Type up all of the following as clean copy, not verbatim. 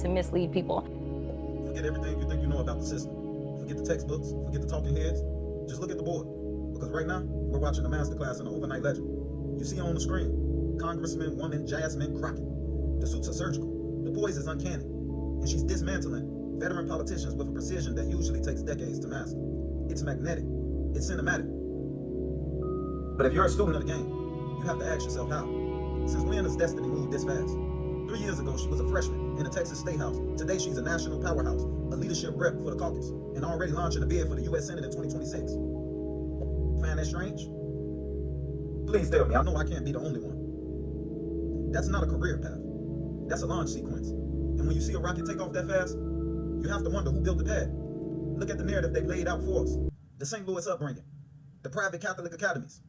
to mislead people. Forget everything you think you know about the system. Forget the textbooks, forget the talking heads. Just look at the board. Because right now, we're watching a masterclass in the overnight legend. You see on the screen, Congressman woman Jasmine Crockett. The suits are surgical, the poise is uncanny, and she's dismantling veteran politicians with a precision that usually takes decades to master. It's magnetic, it's cinematic. But if you're a student of the game, you have to ask yourself how. Since when has destiny moved this fast? 3 years ago, she was a freshman in the Texas State House. Today, she's a national powerhouse, a leadership rep for the caucus, and already launching a bid for the U.S. Senate in 2026. Find that strange? Please tell me, I know I can't be the only one. That's not a career path. That's a launch sequence. And when you see a rocket take off that fast, you have to wonder who built the pad. Look at the narrative they've laid out for us. The St. Louis upbringing, the private Catholic academies,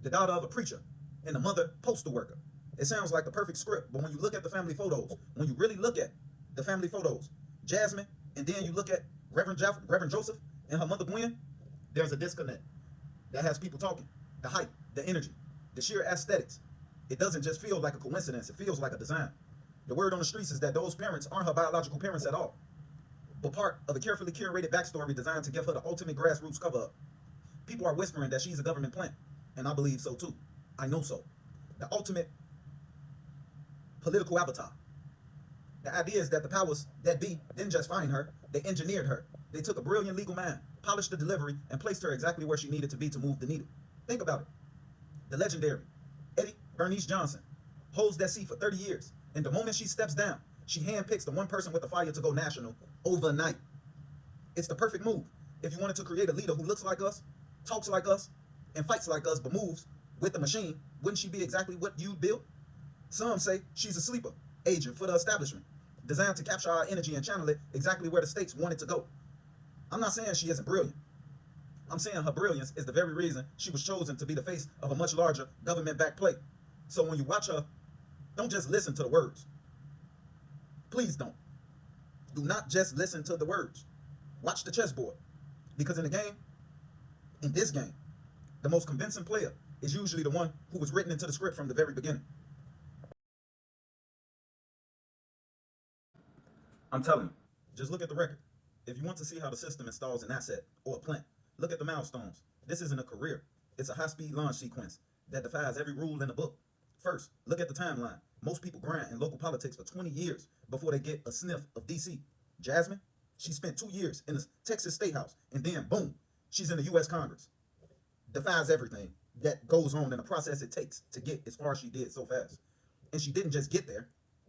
the daughter of a preacher, and the mother postal worker. It sounds like the perfect script, but when you look at the family photos, when you really look at the family photos, Jasmine, and then you look at Reverend Joseph and her mother Gwen, there's a disconnect. That has people talking. The hype, the energy, the sheer aesthetics. It doesn't just feel like a coincidence, it feels like a design. The word on the streets is that those parents aren't her biological parents at all, but part of a carefully curated backstory designed to give her the ultimate grassroots cover up. People are whispering that she's a government plant, and I believe so too. I know so. The ultimate political avatar. The idea is that the powers that be didn't just find her, they engineered her. They took a brilliant legal mind, polished the delivery, and placed her exactly where she needed to be to move the needle. Think about it. The legendary Eddie Bernice Johnson holds that seat for 30 years, and the moment she steps down, she handpicks the one person with the fire to go national overnight. It's the perfect move. If you wanted to create a leader who looks like us, talks like us, and fights like us, but moves with the machine, wouldn't she be exactly what you built? Some say she's a sleeper agent for the establishment, designed to capture our energy and channel it exactly where the states want it to go. I'm not saying she isn't brilliant. I'm saying her brilliance is the very reason she was chosen to be the face of a much larger government-backed play. So when you watch her, don't just listen to the words. Please don't. Do not just listen to the words. Watch the chessboard. Because in this game, the most convincing player is usually the one who was written into the script from the very beginning. I'm telling you, just look at the record. If you want to see how the system installs an asset or a plant, look at the milestones. This isn't a career. It's a high-speed launch sequence that defies every rule in the book. First, look at the timeline. Most people grind in local politics for 20 years before they get a sniff of DC. Jasmine, she spent 2 years in the Texas State House, and then boom, she's in the U.S. Congress. Defies everything that goes on in the process it takes to get as far as she did so fast. And she didn't just get there.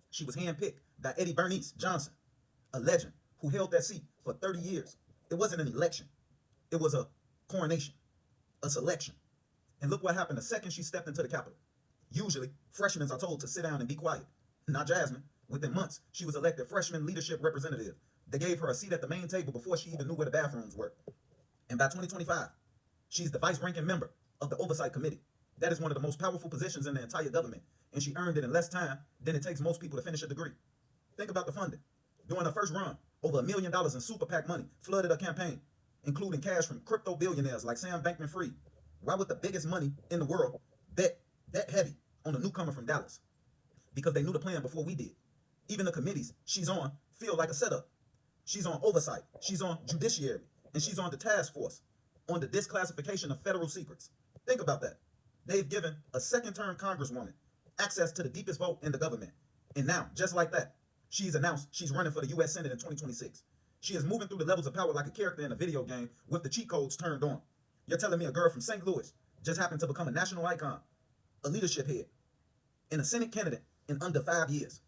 She was handpicked by Eddie Bernice Johnson, a legend who held that seat for 30 years. It wasn't an election. It was a coronation, a selection. And look what happened the second she stepped into the Capitol. Usually, freshmen are told to sit down and be quiet. Not Jasmine. Within months, she was elected freshman leadership representative. They gave her a seat at the main table before she even knew where the bathrooms were. And by 2025, she's the vice-ranking member of the Oversight Committee. That is one of the most powerful positions in the entire government, and she earned it in less time than it takes most people to finish a degree. Think about the funding. During her first run, over $1 million in super PAC money flooded her campaign, including cash from crypto billionaires like Sam Bankman-Fried. Why would the biggest money in the world bet that heavy on a newcomer from Dallas? Because they knew the plan before we did. Even the committees she's on feel like a setup. She's on oversight, she's on judiciary, and she's on the task force on the disclassification of federal secrets. Think about that. They've given a second-term congresswoman access to the deepest vote in the government. And now, just like that, she's announced she's running for the U.S. Senate in 2026. She is moving through the levels of power like a character in a video game with the cheat codes turned on. You're telling me a girl from St. Louis just happened to become a national icon, a leadership head, and a Senate candidate in under 5 years?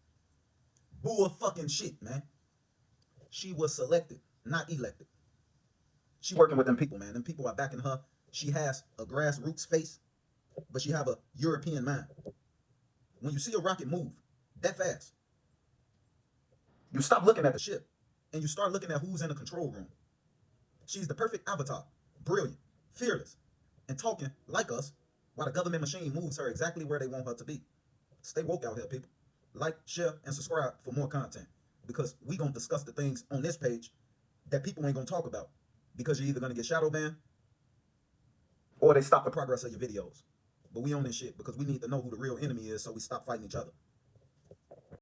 Bull fucking shit, man. She was selected, not elected. She working with them people, man. Them people are backing her. She has a grassroots face, but she have a European mind. When you see a rocket move that fast, you stop looking at the ship and you start looking at who's in the control room. She's the perfect avatar, brilliant, fearless, and talking like us while the government machine moves her exactly where they want her to be. Stay woke out here, people. Like, share, and subscribe for more content, because we gonna discuss the things on this page that people ain't gonna talk about, because you're either gonna get shadow banned or they stop the progress of your videos. But we on this shit because we need to know who the real enemy is so we stop fighting each other.